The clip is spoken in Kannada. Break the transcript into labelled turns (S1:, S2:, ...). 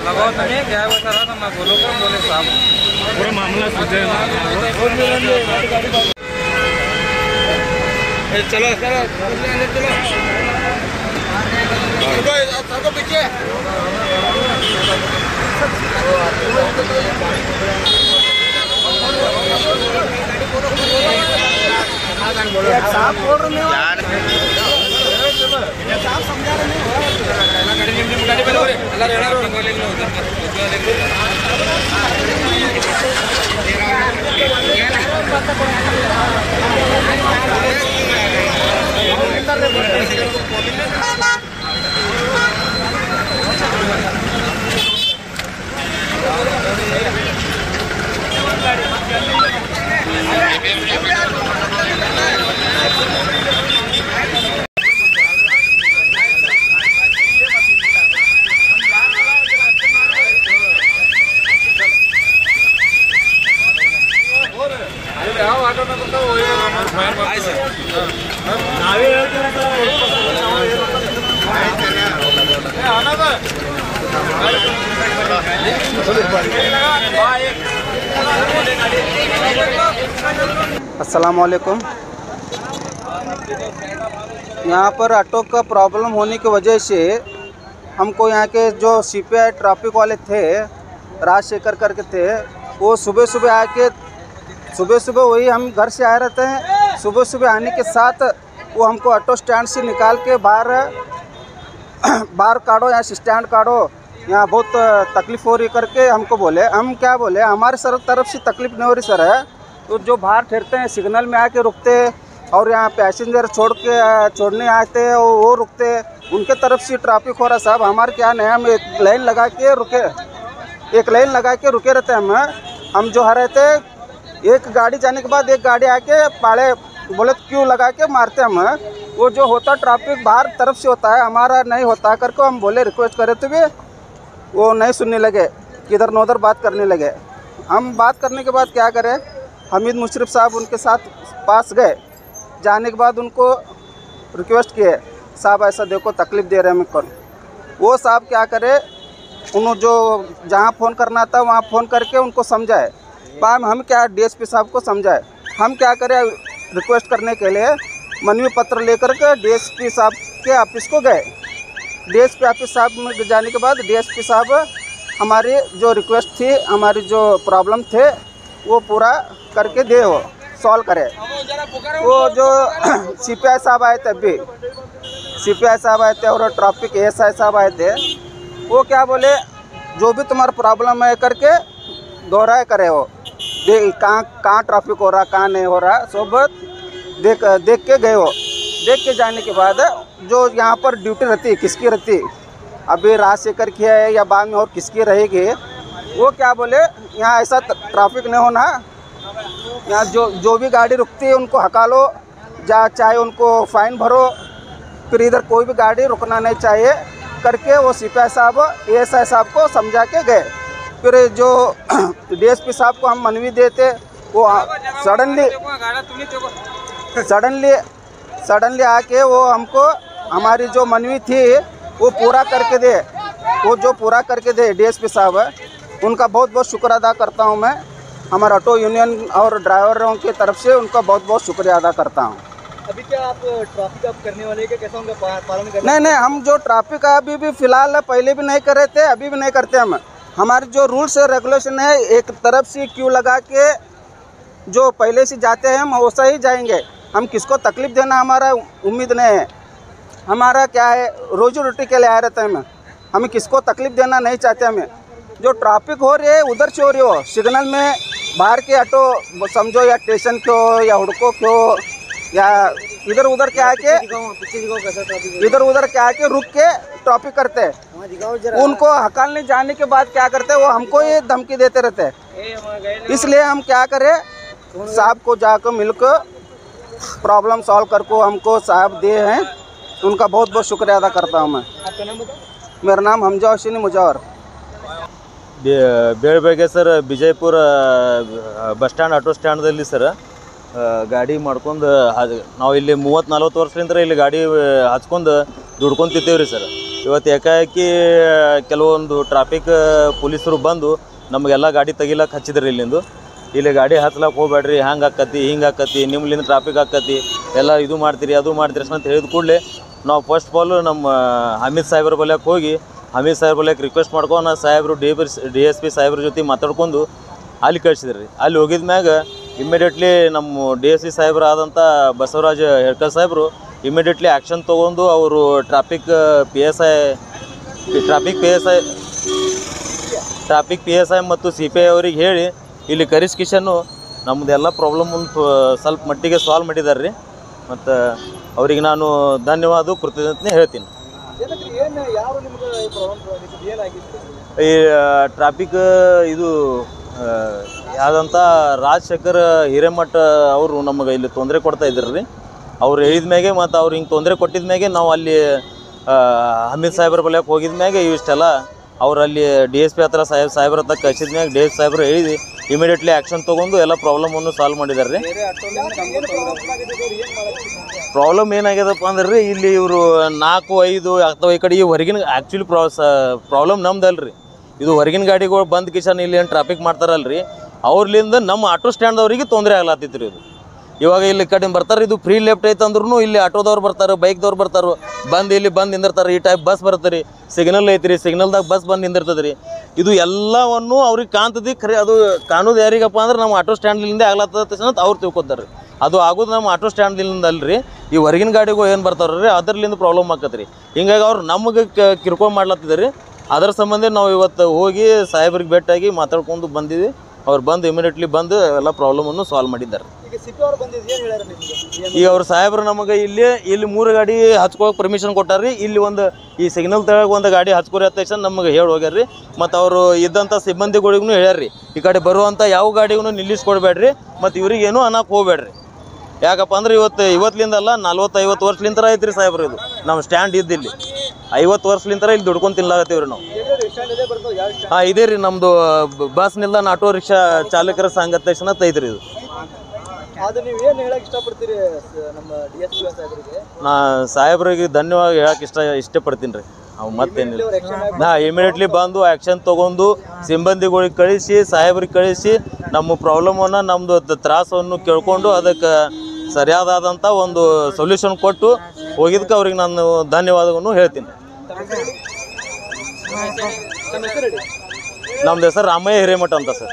S1: लगाओ तुम्हें क्या बता रहा था मैं बोलूँगा बोले साहब पूरा मामला सुलझे चलो चलो चलो पीछे साहब बोल रहे हैं साहब समझा रहे हैं अस्सलामुअलैकुम। यहाँ पर ऑटो का प्रॉब्लम होने की वजह से हमको यहाँ के जो सीपीआई ट्रैफिक वाले थे, राजशेखर करके थे, वो सुबह सुबह वही हम घर से आए रहते हैं। सुबह सुबह आने के साथ वो हमको ऑटो स्टैंड से निकाल के बाहर काटो, यहाँ स्टैंड काटो, यहाँ बहुत तकलीफ़ हो रही करके हमको बोले। हम क्या बोले, हमारे सर तरफ से तकलीफ़ नहीं हो रही सर है, तो जो बाहर ठहरते हैं सिग्नल में आके रुकते और यहाँ पैसेंजर छोड़ने आते हैं वो रुकते, उनके तरफ से ट्रैफिक हो रहा साहब। हमारे क्या नहीं, हम एक लाइन लगा के रुके रहते हैं। हम जो रहते एक गाड़ी जाने के बाद एक गाड़ी आके पाड़े बोले क्यों लगा के मारते हम। वो जो होता ट्रैफिक बाहर तरफ से होता है, हमारा नहीं होता करके हम बोले, रिक्वेस्ट करे तो भी वो नहीं सुनने लगे, किधर न उधर बात करने लगे। हम बात करने के बाद क्या करें, हमीद मुशरफ साहब उनके साथ पास गए। जाने के बाद उनको रिक्वेस्ट किए, साहब ऐसा देखो तकलीफ़ दे रहे हैं हमको। वो साहब क्या करे, उन्होंने जो जहाँ फ़ोन करना था वहाँ फ़ोन करके उनको समझाए। बाद हम क्या डीएसपी साहब को समझाए। हम क्या करें, रिक्वेस्ट करने के लिए मनवी पत्र लेकर के डीएसपी साहब के ऑफिस को गए। डीएसपी ऑफिस साहब में जाने के बाद डीएसपी साहब हमारी जो रिक्वेस्ट थी, हमारी जो प्रॉब्लम थे वो पूरा करके दे, वो सॉल्व करे। वो जो सीपीआई साहब आए थे, अभी सीपीआई साहब आए थे और ट्रैफिक एएसआई साहब आए थे, वो क्या बोले, जो भी तुम्हारा प्रॉब्लम है करके दोहराए करे, वो कहाँ ट्रैफिक हो रहा कहाँ नहीं हो रहा सब देख के गए। वो देख के जाने के बाद जो यहाँ पर ड्यूटी रहती है किसकी रहती, अभी राजशेखर की है या बाद में और किसकी रहेगी, वो क्या बोले, यहाँ ऐसा ट्रैफिक नहीं होना, यहाँ जो भी गाड़ी रुकती है उनको हका लो, चाहे उनको फ़ाइन भरो, फिर इधर कोई भी गाड़ी रुकना नहीं चाहिए करके वो सीपीआई साहब एएसआई साहब को समझा के गए। फिर जो डीएसपी साहब को हम मनवी देते, वो सडनली आके वो हमको हमारी जो मनवी थी वो पूरा करके दे, वो जो पूरा करके दे डीएसपी साहब, उनका बहुत बहुत शुक्र अदा करता हूँ मैं। हमारा ऑटो यूनियन और ड्राइवरों की तरफ से उनका बहुत बहुत शुक्रिया अदा करता हूँ।
S2: अभी क्या आप ट्रैफिक आप करने वाले हैं, कैसा उनका पालन करना?
S1: नहीं, हम जो ट्रैफिक अभी भी फ़िलहाल पहले भी नहीं कर रहे थे, अभी भी नहीं करते हम। हमारे जो रूल्स और रेगुलेशन है, एक तरफ से क्यू लगा के जो पहले से जाते हैं हम वैसा ही जाएंगे। हम किसको तकलीफ़ देना हमारा उम्मीद नहीं है। हमारा क्या है, रोजी रोटी के लिए आए रहते हैं हमें किसको तकलीफ़ देना नहीं चाहते। हमें जो ट्रैफिक हो रही है उधर से हो रही हो, सिग्नल में बाहर के ऑटो समझो या स्टेशन क्यों या हुड़को क्यों या इधर उधर क्या आके रुक के ट्रैफिक करते हैं। उनको हकालने जाने के बाद क्या करते हैं, वो हमको ये धमकी देते रहते हैं। इसलिए हम क्या करें, साहब को जाकर मिलकर प्रॉब्लम सॉल्व करके हमको साहब दिए हैं, उनका बहुत बहुत शुक्रिया अदा करता हूँ मैं।
S2: आपका नाम बताओ?
S1: मेरा नाम हमजा हुसैन मुजावर।
S3: ಬೆಳಗ್ಗೆ sir Bijayapura bus stand auto ಸ್ಟ್ಯಾಂಡ್ದಲ್ಲಿ ಸರ್ ಗಾಡಿ ಮಾಡ್ಕೊಂಡು ನಾವು ಇಲ್ಲಿ 30-40 ವರ್ಷದಿಂದ ಇಲ್ಲಿ ಗಾಡಿ ಹಚ್ಕೊಂಡು ದುಡ್ಕೊಂತಿದ್ದೇವೆ ರೀ ಸರ್। ಇವತ್ತು ಏಕಾಏಕಿ ಕೆಲವೊಂದು ಟ್ರಾಫಿಕ್ ಪೊಲೀಸರು ಬಂದು ನಮಗೆಲ್ಲ ಗಾಡಿ ತೆಗಿಲಕ್ಕೆ ಹಚ್ಚಿದ್ರಿ ಇಲ್ಲಿಂದು. ಇಲ್ಲಿ ಗಾಡಿ ಹತ್ಲಕ್ಕೆ ಹೋಗ್ಬೇಡ್ರಿ, ಹಂಗೆ ಆಕತಿ ಹಿಂಗೆ ಆಕತಿ, ನಿಮ್ಮಲ್ಲಿಂದ ಟ್ರಾಫಿಕ್ ಆಕತಿ, ಎಲ್ಲ ಇದು ಮಾಡ್ತೀರಿ ಅದು ಮಾಡ್ತೀರಿ ಅಂತ ಹೇಳಿದ ಕೂಡಲೇ ನಾವು ಫಸ್ಟ್ ಆಫ್ ಆಲ್ ನಮ್ಮ ಹಮೀದ್ ಸಾಹೇಬ್ರ ಬಲ್ಯಕ್ಕೆ ಹೋಗಿ ಹಮೀದ್ ಸಾಹೇಬ್ರ ಬಲ್ಯಕ್ಕೆ ರಿಕ್ವೆಸ್ಟ್ ಮಾಡ್ಕೊಂಡು ಸಾಹೇಬರು DSP ಸಾಹೇಬ್ರ ಜೊತೆ ಮಾತಾಡ್ಕೊಂಡು ಅಲ್ಲಿ ಕಳಿಸಿದ್ರಿ. ಅಲ್ಲಿ ಹೋಗಿದ ಮ್ಯಾಗ ಇಮ್ಮಿಡಿಯೇಟ್ಲಿ ನಮ್ಮ DSP ಸಾಹೇಬ್ರು ಆದಂಥ ಬಸವರಾಜ ಹೆಡ್ಕರ್ ಸಾಹೇಬರು ಇಮಿಡಿಯೇಟ್ಲಿ ಆ್ಯಕ್ಷನ್ ತೊಗೊಂಡು ಅವರು ಟ್ರಾಫಿಕ್ ಪಿ ಎಸ್ ಐ ಮತ್ತು CPI ಅವ್ರಿಗೆ ಹೇಳಿ ಇಲ್ಲಿ ಕರಿಸ್ಕಿಶನ್ನು ನಮ್ಮದೆಲ್ಲ ಪ್ರಾಬ್ಲಮನ್ನು ಸ್ವಲ್ಪ ಮಟ್ಟಿಗೆ ಸಾಲ್ವ್ ಮಾಡಿದ್ದಾರೆ ರೀ. ಮತ್ತು ಅವ್ರಿಗೆ ನಾನು ಧನ್ಯವಾದ ಕೃತಜ್ಞತೆ ಹೇಳ್ತೀನಿ. ಈ ಟ್ರಾಫಿಕ್ ಇದು ಯಾವ್ದಂತ ರಾಜಶೇಖರ್ ಹಿರೇಮಠ ಅವರು ನಮಗೆ ಇಲ್ಲಿ ತೊಂದರೆ ಕೊಡ್ತಾ ಇದ್ರು ರೀ. ಅವ್ರು ಹೇಳಿದ ಮ್ಯಾಗೆ ಮತ್ತು ಅವ್ರು ಹಿಂಗೆ ತೊಂದರೆ ಕೊಟ್ಟಿದ ಮ್ಯಾಗೆ ನಾವು ಅಲ್ಲಿ ಹಮೀದ್ ಸಾಹೇಬ್ರ ಬಲ್ಯಕ್ಕೆ ಹೋಗಿದ ಮ್ಯಾಗೆ ಇಷ್ಟೆಲ್ಲ ಅವ್ರು ಅಲ್ಲಿ DSP ಹತ್ರ ಸಾಹೇಬ್ರ ಹತ್ರ ಕಳಿಸಿದ ಮ್ಯಾಗೆ DSP ಸಾಹೇಬ್ರು ಹೇಳಿ ಇಮಿಡಿಯೇಟ್ಲಿ ಆ್ಯಕ್ಷನ್ ತೊಗೊಂಡು ಎಲ್ಲ ಪ್ರಾಬ್ಲಮನ್ನು ಸಾಲ್ವ್ ಮಾಡಿದ್ದಾರೆ ರೀ. ಪ್ರಾಬ್ಲಮ್ ಏನಾಗ್ಯದಪ್ಪ ಅಂದ್ರೆ ರೀ, ಇಲ್ಲಿ ಇವರು 4, 5 ಅಥವಾ ಈ ಕಡೆ ಈ ಹೊರಗಿನ ಆ್ಯಕ್ಚುಲಿ ಪ್ರಾಬ್ಲಮ್ ನಮ್ದಲ್ಲ ರೀ. ಇದು ಹೊರಗಿನ ಗಾಡಿಗಳು ಬಂದು ಕಿಶನ್ ಇಲ್ಲಿ ಏನು ಟ್ರಾಫಿಕ್ ಮಾಡ್ತಾರಲ್ರಿ, ಅವ್ರಲಿಂದ ನಮ್ಮ ಆಟೋ ಸ್ಟ್ಯಾಂಡ್ದವ್ರಿಗೆ ತೊಂದರೆ ಆಗ್ಲತ್ತಿತ್ತು ರೀ. ಇದು ಇವಾಗ ಇಲ್ಲಿ ಕಡೆ ಬರ್ತಾರೆ, ಇದು ಫ್ರೀ ಲೆಫ್ಟ್ ಐತೆ ಅಂದ್ರೂ ಇಲ್ಲಿ ಆಟೋದವ್ರು ಬರ್ತಾರೆ, ಬೈಕ್ದವ್ರು ಬರ್ತಾರೆ, ಇಲ್ಲಿ ಬಂದು ನಿಂದಿರ್ತಾರೆ. ಈ ಟೈಪ್ ಬಸ್ ಬರುತ್ತೆ ರೀ, ಸಿಗ್ನಲ್ ಐತಿ ರೀ, ಸಿಗ್ನಲ್ದಾಗ ಬಸ್ ಬಂದು ನಿಂದಿರ್ತದೆ ರೀ. ಇದು ಎಲ್ಲವನ್ನು ಅವ್ರಿಗೆ ಕಾಣ್ತದೆ. ಖರೆ ಅದು ಕಾಣೋದು ಯಾರಿಗಪ್ಪ ಅಂದ್ರೆ ನಮ್ಮ ಆಟೋ ಸ್ಟ್ಯಾಂಡ್ಲಿಂದ ಆಗ್ಲತ್ತದ ಅಂತ ಅವ್ರು ತಿಳ್ಕೊತಾರೆ ರೀ. ಅದು ಆಗೋದು ನಮ್ಮ ಆಟೋ ಸ್ಟ್ಯಾಂಡ್ಲಿಂದ ಅಲ್ರಿ, ಈ ಹೊರಗಿನ ಗಾಡಿಗಳು ಏನು ಬರ್ತಾವ್ರಿ ರೀ ಅದರ್ಲಿಂದ ಪ್ರಾಬ್ಲಮ್ ಆಕತ್ರಿ. ಹಿಂಗಾಗಿ ಅವ್ರು ನಮಗೆ ಕಿರ್ಕೊಂಡು ಮಾಡ್ಲತ್ತಿದ್ದಾರೆ ರೀ. ಅದರ ಸಂಬಂಧ ನಾವು ಇವತ್ತು ಹೋಗಿ ಸಾಹೇಬ್ರಿಗೆ ಭೇಟಿಯಾಗಿ ಮಾತಾಡ್ಕೊಂಡು ಬಂದಿದ್ವಿ. ಅವ್ರು ಬಂದು ಇಮಿಡಿಯೇಟ್ಲಿ ಬಂದು ಎಲ್ಲ ಪ್ರಾಬ್ಲಮನ್ನು ಸಾಲ್ವ್ ಮಾಡಿದ್ದಾರೆ. ಈಗ ಅವ್ರು ಸಾಹೇಬ್ರು ನಮಗೆ ಇಲ್ಲಿ 3 ಗಾಡಿ ಹಚ್ಕೋಕೆ ಪರ್ಮಿಷನ್ ಕೊಟ್ಟಾರ್ರಿ. ಇಲ್ಲಿ ಒಂದು ಈ ಸಿಗ್ನಲ್ ತೆಳಗೆ ಒಂದು ಗಾಡಿ ಹಚ್ಕೋರಿ ಅಂತ ತಕ್ಷಣ ನಮಗೆ ಹೇಳಿ ಹೋಗ್ಯಾರ್ರಿ. ಮತ್ತು ಅವರು ಇದ್ದಂಥ ಸಿಬ್ಬಂದಿಗಳಿಗೂ ಹೇಳ್ಯಾರ್ರಿ, ಈ ಕಡೆ ಬರುವಂಥ ಯಾವ ಗಾಡಿಗೂ ನಿಲ್ಲಿಸ್ಕೊಡ್ಬೇಡ್ರಿ ಮತ್ತು ಇವ್ರಿಗೇನು ಅನ್ನಕ್ಕೆ ಹೋಗ್ಬೇಡ್ರಿ. ಯಾಕಪ್ಪ ಅಂದ್ರೆ ಇವತ್ತಿಂದಲ್ಲ 40-50 ವರ್ಷಲಿಂತರ ಐತ್ರಿ ಸಾಹೇಬ್ರು. ಇದು ನಮ್ಮ ಸ್ಟ್ಯಾಂಡ್ ಇದ್ದಿಲ್ಲಿ 50 ವರ್ಷಲಿಂತರ ಇಲ್ಲಿ ದುಡ್ಕೊಂಡು ತಿನ್ಲಾಗತ್ತೀವಿ ರೀ ನಾವು. ಹಾಂ, ಇದೇ ರೀ ನಮ್ಮದು ಬಸ್ ನಿಲ್ದಾಣ ಆಟೋ ರಿಕ್ಷಾ ಚಾಲಕರ ಸಂಘ ತಕ್ಷಣ ಐತ್ರಿ ಇದು. ನಾ ಸಾಹೇಬ್ರಿಗೆ ಧನ್ಯವಾದ ಹೇಳಕ್ಕೆ ಇಷ್ಟಪಡ್ತೀನಿ ರೀ. ಅವು ಮತ್ತೇನಿಲ್ಲ. ಇಮಿಡಿಯೇಟ್ಲಿ ಬಂದು ಆ್ಯಕ್ಷನ್ ತೊಗೊಂಡು ಸಿಬ್ಬಂದಿಗಳಿಗೆ ಕಳಿಸಿ ಸಾಹೇಬ್ರಿಗೆ ಕಳಿಸಿ ನಮ್ಮ ಪ್ರಾಬ್ಲಮನ್ನು ನಮ್ಮದು ತ್ರಾಸವನ್ನು ಕೇಳ್ಕೊಂಡು ಅದಕ್ಕೆ ಸರಿಯಾದಂಥ ಒಂದು ಸೊಲ್ಯೂಷನ್ ಕೊಟ್ಟು ಹೋಗಿದ್ದಕ್ಕೆ ಅವ್ರಿಗೆ ನಾನು ಧನ್ಯವಾದವನ್ನು ಹೇಳ್ತೀನಿ. ನಮ್ಮದು ಹೆಸರು ರಾಮಯ್ಯ ಹಿರೇಮಠ ಅಂತ ಸರ್.